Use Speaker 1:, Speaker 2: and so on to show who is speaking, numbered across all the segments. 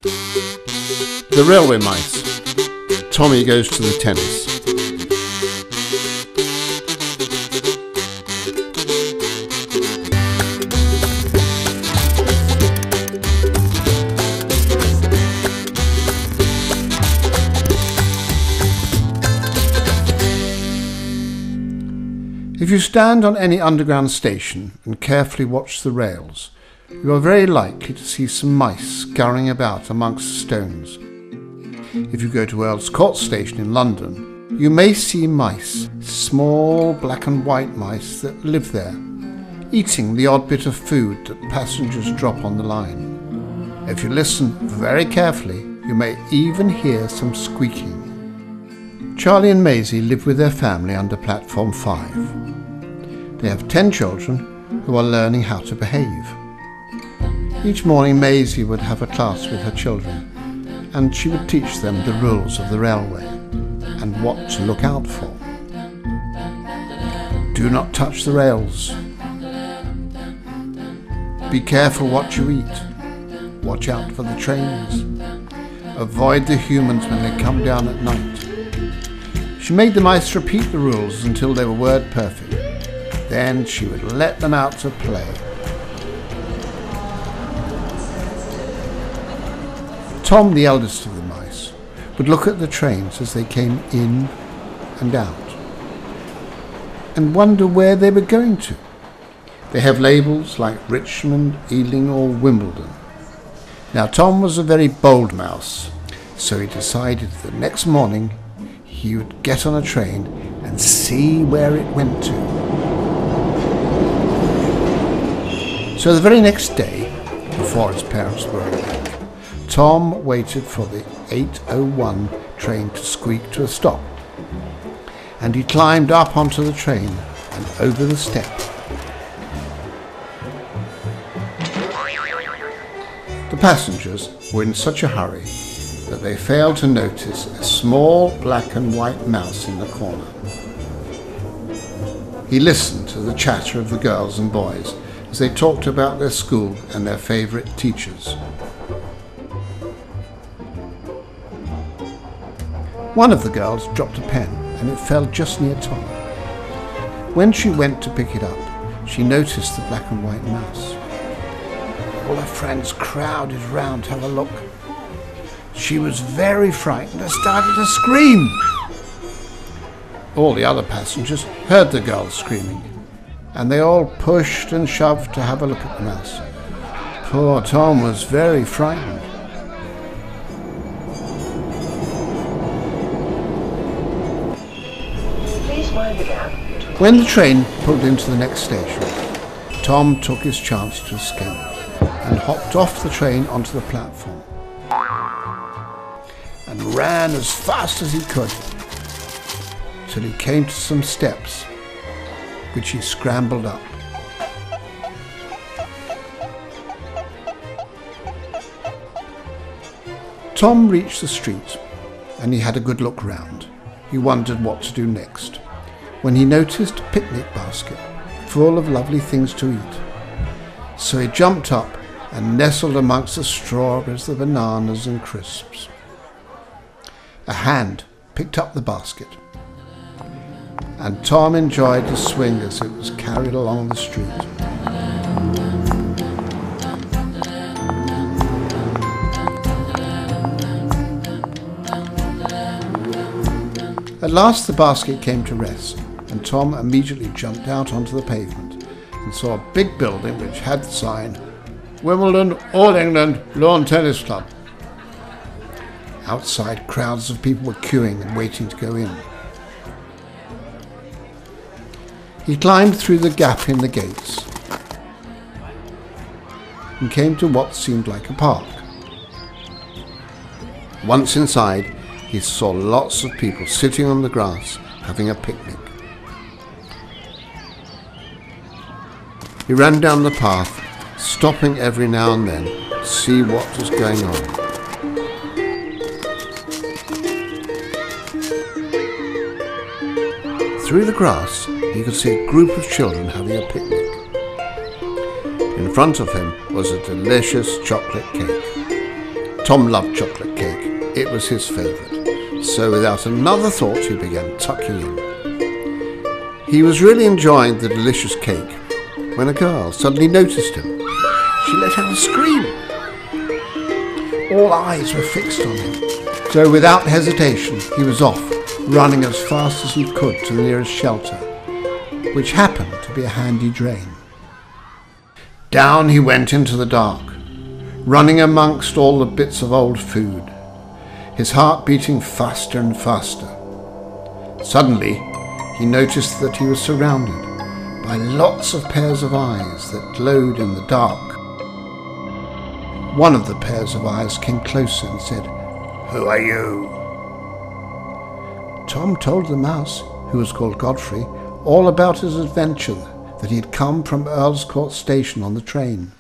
Speaker 1: The railway mice. Tommy goes to the tennis. If you stand on any underground station and carefully watch the rails, you are very likely to see some mice scurrying about amongst the stones. If you go to Earl's Court Station in London, you may see mice, small black and white mice that live there, eating the odd bit of food that passengers drop on the line. If you listen very carefully, you may even hear some squeaking. Charlie and Maisie live with their family under platform 5. They have 10 children who are learning how to behave. Each morning Maisie would have a class with her children, and she would teach them the rules of the railway and what to look out for. Do not touch the rails. Be careful what you eat. Watch out for the trains. Avoid the humans when they come down at night. She made the mice repeat the rules until they were word perfect. Then she would let them out to play. Tom, the eldest of the mice, would look at the trains as they came in and out and wonder where they were going to. They have labels like Richmond, Ealing or Wimbledon. Now Tom was a very bold mouse, so he decided the next morning he would get on a train and see where it went to. So the very next day, before his parents were awake, Tom waited for the 8:01 train to squeak to a stop, and he climbed up onto the train and over the step. The passengers were in such a hurry that they failed to notice a small black and white mouse in the corner. He listened to the chatter of the girls and boys as they talked about their school and their favourite teachers. One of the girls dropped a pen and it fell just near Tom. When she went to pick it up, she noticed the black and white mouse. All her friends crowded round to have a look. She was very frightened and started to scream. All the other passengers heard the girl screaming, and they all pushed and shoved to have a look at the mouse. Poor Tom was very frightened. When the train pulled into the next station, Tom took his chance to escape and hopped off the train onto the platform and ran as fast as he could till he came to some steps, which he scrambled up. Tom reached the street and he had a good look round. He wondered what to do next when he noticed a picnic basket full of lovely things to eat. So he jumped up and nestled amongst the strawberries, the bananas and crisps. A hand picked up the basket, and Tom enjoyed the swing as it was carried along the street. At last the basket came to rest, and Tom immediately jumped out onto the pavement and saw a big building which had the sign, Wimbledon All England Lawn Tennis Club. Outside, crowds of people were queuing and waiting to go in. He climbed through the gap in the gates and came to what seemed like a park. Once inside, he saw lots of people sitting on the grass having a picnic. He ran down the path, stopping every now and then to see what was going on. Through the grass, he could see a group of children having a picnic. In front of him was a delicious chocolate cake. Tom loved chocolate cake. It was his favourite. So without another thought, he began tucking in. He was really enjoying the delicious cake when a girl suddenly noticed him. She let out a scream. All eyes were fixed on him. So without hesitation, he was off, running as fast as he could to the nearest shelter, which happened to be a handy drain. Down he went into the dark, running amongst all the bits of old food, his heart beating faster and faster. Suddenly, he noticed that he was surrounded by lots of pairs of eyes that glowed in the dark. One of the pairs of eyes came closer and said, "Who are you?" Tom told the mouse, who was called Godfrey, all about his adventure, that he had come from Earl's Court Station on the train.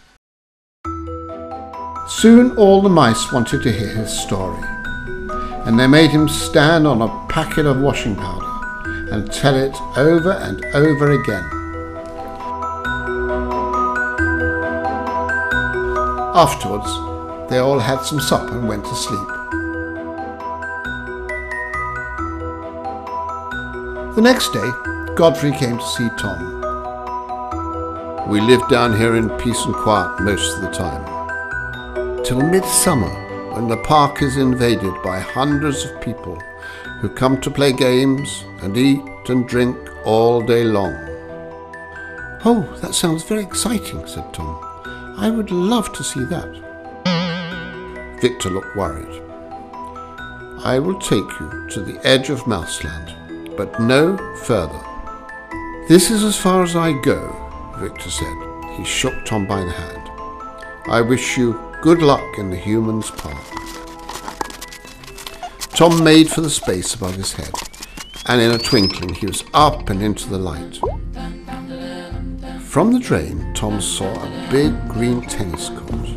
Speaker 1: Soon all the mice wanted to hear his story, and they made him stand on a packet of washing powder and tell it over and over again. Afterwards, they all had some supper and went to sleep. The next day, Godfrey came to see Tom. "We live down here in peace and quiet most of the time, till midsummer, when the park is invaded by hundreds of people who come to play games and eat and drink all day long." "Oh, that sounds very exciting," said Tom. "I would love to see that." Victor looked worried. "I will take you to the edge of Mouseland, but no further." "This is as far as I go," Victor said. He shook Tom by the hand. "I wish you good luck in the Humans' Park." Tom made for the space above his head, and in a twinkling he was up and into the light. From the drain, Tom saw a big green tennis court.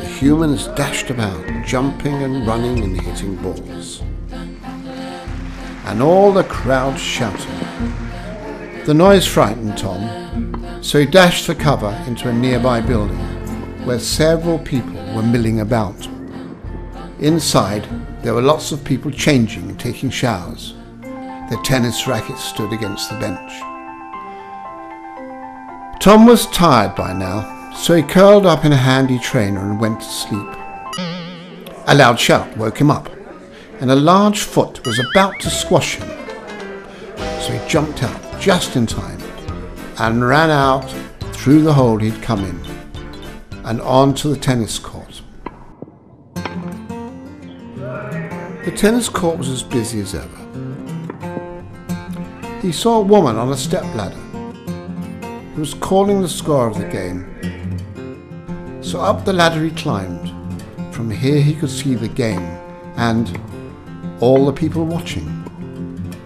Speaker 1: The humans dashed about, jumping and running and hitting balls, and all the crowd shouting. The noise frightened Tom, so he dashed for cover into a nearby building where several people were milling about. Inside, there were lots of people changing and taking showers. Their tennis rackets stood against the bench. Tom was tired by now, so he curled up in a handy trainer and went to sleep. A loud shout woke him up, and a large foot was about to squash him. So he jumped out just in time and ran out through the hole he'd come in and on to the tennis court. The tennis court was as busy as ever. He saw a woman on a stepladder who was calling the score of the game. So up the ladder he climbed. From here he could see the game and all the people watching,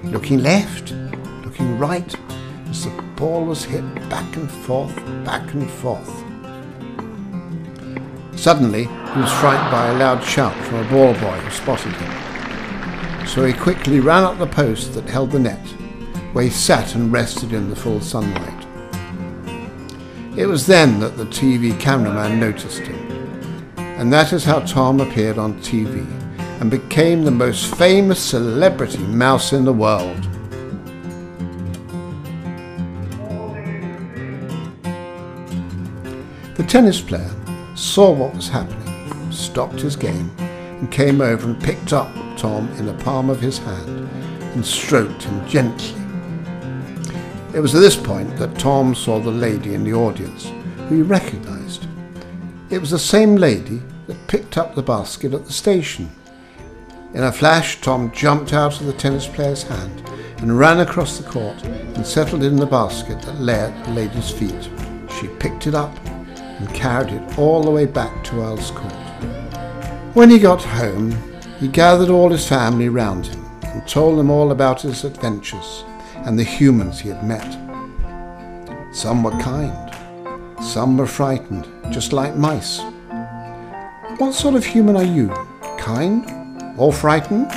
Speaker 1: looking left, looking right, as the ball was hit back and forth, back and forth. Suddenly he was frightened by a loud shout from a ball boy who spotted him. So he quickly ran up the post that held the net, where he sat and rested in the full sunlight. It was then that the TV cameraman noticed him, and that is how Tom appeared on TV and became the most famous celebrity mouse in the world. The tennis player saw what was happening, stopped his game, and came over and picked up Tom in the palm of his hand and stroked him gently. It was at this point that Tom saw the lady in the audience, who he recognized. It was the same lady that picked up the basket at the station. In a flash, Tom jumped out of the tennis player's hand and ran across the court and settled in the basket that lay at the lady's feet. She picked it up and carried it all the way back to Earl's Court. When he got home, he gathered all his family round him and told them all about his adventures and the humans he had met. Some were kind, some were frightened, just like mice. What sort of human are you? Kind or frightened?